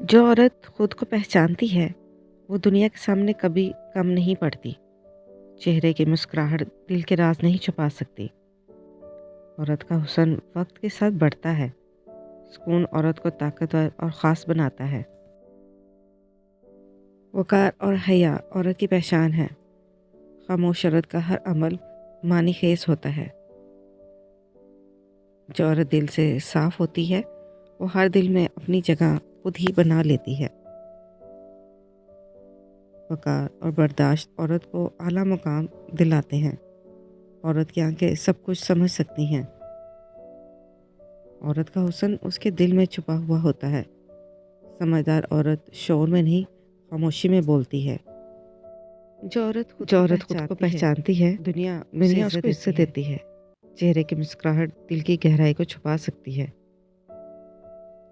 जो औरत खुद को पहचानती है वो दुनिया के सामने कभी कम नहीं पड़ती। चेहरे की मुस्कुराहट दिल के राज नहीं छुपा सकती। औरत का हुस्न वक्त के साथ बढ़ता है। सुकून औरत को ताकतवर और ख़ास बनाता है। वक़ार और हया औरत की पहचान है। खामोश औरत का हर अमल मानी खेज होता है। जो औरत दिल से साफ होती है वो हर दिल में अपनी जगह खुद ही बना लेती है। वक़ार और बर्दाश्त औरत को आला मुकाम दिलाते हैं। औरत की आंखें सब कुछ समझ सकती हैं। औरत का हुस्न उसके दिल में छुपा हुआ होता है। समझदार औरत शोर में नहीं, खामोशी में बोलती है। जो औरत खुद को पहचानती है दुनिया उसको इज्जत देती है। चेहरे की मुस्कुराहट दिल की गहराई को छुपा सकती है।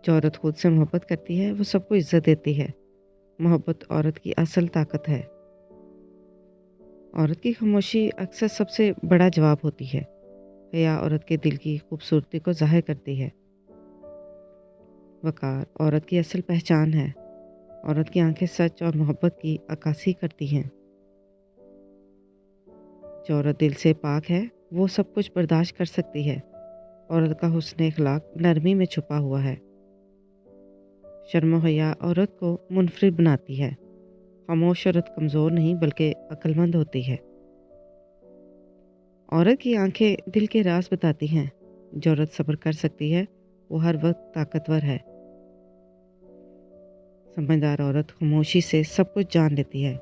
जो औरत खुद से मोहब्बत करती है वो सबको इज्जत देती है। मोहब्बत औरत की असल ताकत है। औरत की खामोशी अक्सर सबसे बड़ा जवाब होती है। हया औरत के दिल की खूबसूरती को ज़ाहिर करती है। वक़ार औरत की असल पहचान है। औरत की आंखें सच और मोहब्बत की अक्कासी करती हैं। जो औरत दिल से पाक है वो सब कुछ बर्दाश्त कर सकती है। औरत का हुस्न इखलाक नरमी में छुपा हुआ है। शर्म हया औरत को मुनफरिद बनाती है। खामोश औरत कमज़ोर नहीं बल्कि अक्लमंद होती है। औरत की आंखें दिल के राज बताती हैं। जो औरत सब्र कर सकती है वो हर वक्त ताकतवर है। समझदार औरत खामोशी से सब कुछ जान लेती है।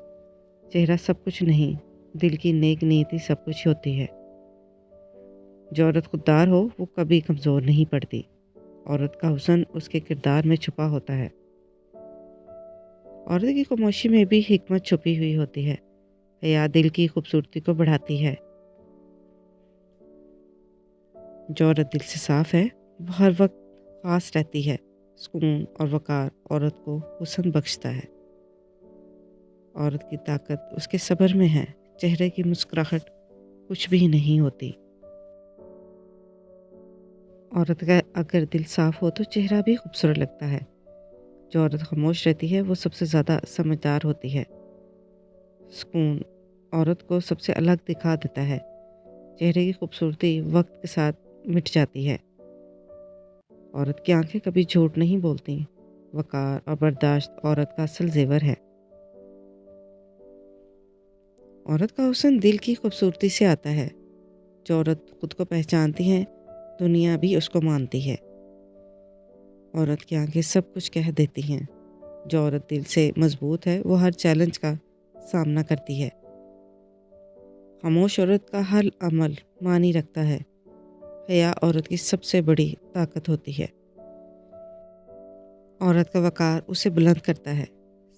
चेहरा सब कुछ नहीं, दिल की नेक नीयति सब कुछ होती है। जो औरत खुददार हो वो कभी कमज़ोर नहीं पड़ती। औरत का हुस्न उसके किरदार में छुपा होता है। औरत की खामोशी में भी हिकमत छुपी हुई होती है। हया दिल की खूबसूरती को बढ़ाती है। जो औरत दिल से साफ है वो हर वक्त खास रहती है। सुकून और वक़ार औरत को हुस्न बख्शता है। औरत की ताकत उसके सब्र में है। चेहरे की मुस्कुराहट कुछ भी नहीं होती। औरत का अगर दिल साफ हो तो चेहरा भी खूबसूरत लगता है। जो औरत खामोश रहती है वो सबसे ज़्यादा समझदार होती है। सुकून औरत को सबसे अलग दिखा देता है। चेहरे की खूबसूरती वक्त के साथ मिट जाती है। औरत की आंखें कभी झूठ नहीं बोलती। वक़ार और बर्दाश्त औरत का असल ज़ेवर है। औरत का हुस्न दिल की खूबसूरती से आता है। जो औरत खुद को पहचानती है दुनिया भी उसको मानती है। औरत की आंखें सब कुछ कह देती हैं। जो औरत दिल से मजबूत है वो हर चैलेंज का सामना करती है। खामोश औरत का हर अमल मानी रखता है। हया औरत की सबसे बड़ी ताकत होती है। औरत का वक़ार उसे बुलंद करता है।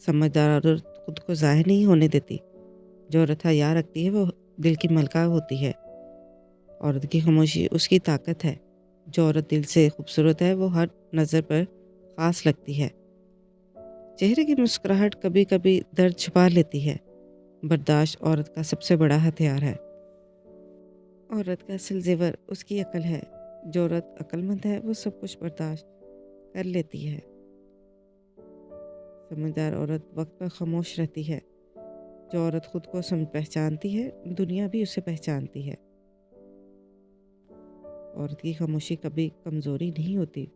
समझदार औरत खुद को ज़ाहिर नहीं होने देती। जो औरत हया रखती है वो दिल की मलका होती है। औरत की खामोशी उसकी ताकत है। जो औरत दिल से खूबसूरत है वो हर नज़र पर ख़ास लगती है। चेहरे की मुस्कुराहट कभी कभी दर्द छुपा लेती है। बर्दाश्त औरत का सबसे बड़ा हथियार है। औरत का असल जेवर उसकी अकल है। जो औरत अक्लमंद है वो सब कुछ बर्दाश्त कर लेती है। समझदार औरत वक्त पर खामोश रहती है। जो औरत खुद को पहचानती है दुनिया भी उसे पहचानती है। औरत की खामोशी कभी कमज़ोरी नहीं होती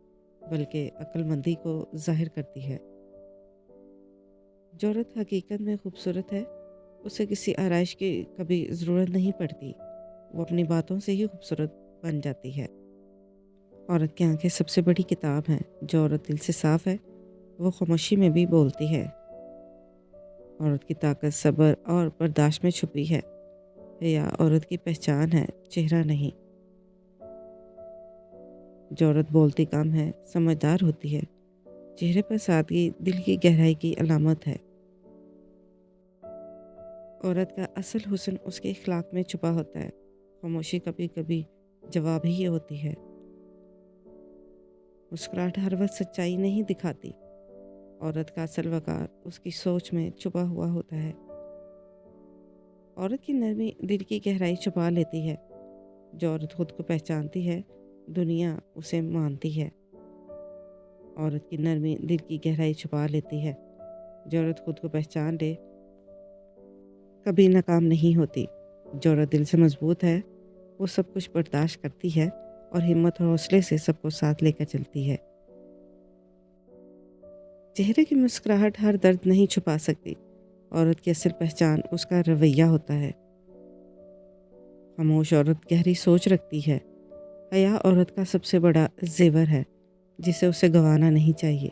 बल्कि अक्लमंदी को जाहिर करती है। जो औरत हकीकत में खूबसूरत है उसे किसी आरइश की कभी ज़रूरत नहीं पड़ती। वो अपनी बातों से ही खूबसूरत बन जाती है। औरत की आंखें सबसे बड़ी किताब हैं। जो औरत दिल से साफ है वो खामोशी में भी बोलती है। औरत की ताकत सब्र और बर्दाश्त में छुपी है। हया औरत की पहचान है, चेहरा नहीं। जो औरत बोलती कम है समझदार होती है। चेहरे पर सादगी दिल की गहराई की अलामत है। औरत का असल हुस्न उसके इखलाक में छुपा होता है। खामोशी कभी कभी जवाब ही होती है। मुस्कुराहट हर वक्त सच्चाई नहीं दिखाती। औरत का असल वक़ार उसकी सोच में छुपा हुआ होता है। औरत की नरमी दिल की गहराई छुपा लेती है। जो औरत खुद को पहचानती है दुनिया उसे मानती है। عورت کی نرمی دل کی گہرائی چھپا لیتی ہے۔ جو عورت خود کو پہچان لے کبھی ناکام نہیں ہوتی۔ جو عورت دل سے مضبوط ہے وہ سب کچھ برداشت کرتی ہے اور ہمت اور حوصلے سے سب کو ساتھ لے کر چلتی ہے۔ چہرے کی مسکراہٹ ہر درد نہیں چھپا سکتی۔ عورت کی اصل پہچان اس کا رویہ ہوتا ہے۔ خاموش عورت گہری سوچ رکھتی ہے۔ حیا عورت کا سب سے بڑا زیور ہے جسے اسے گنوانا نہیں چاہیے۔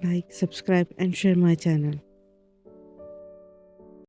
Like, subscribe and share my channel.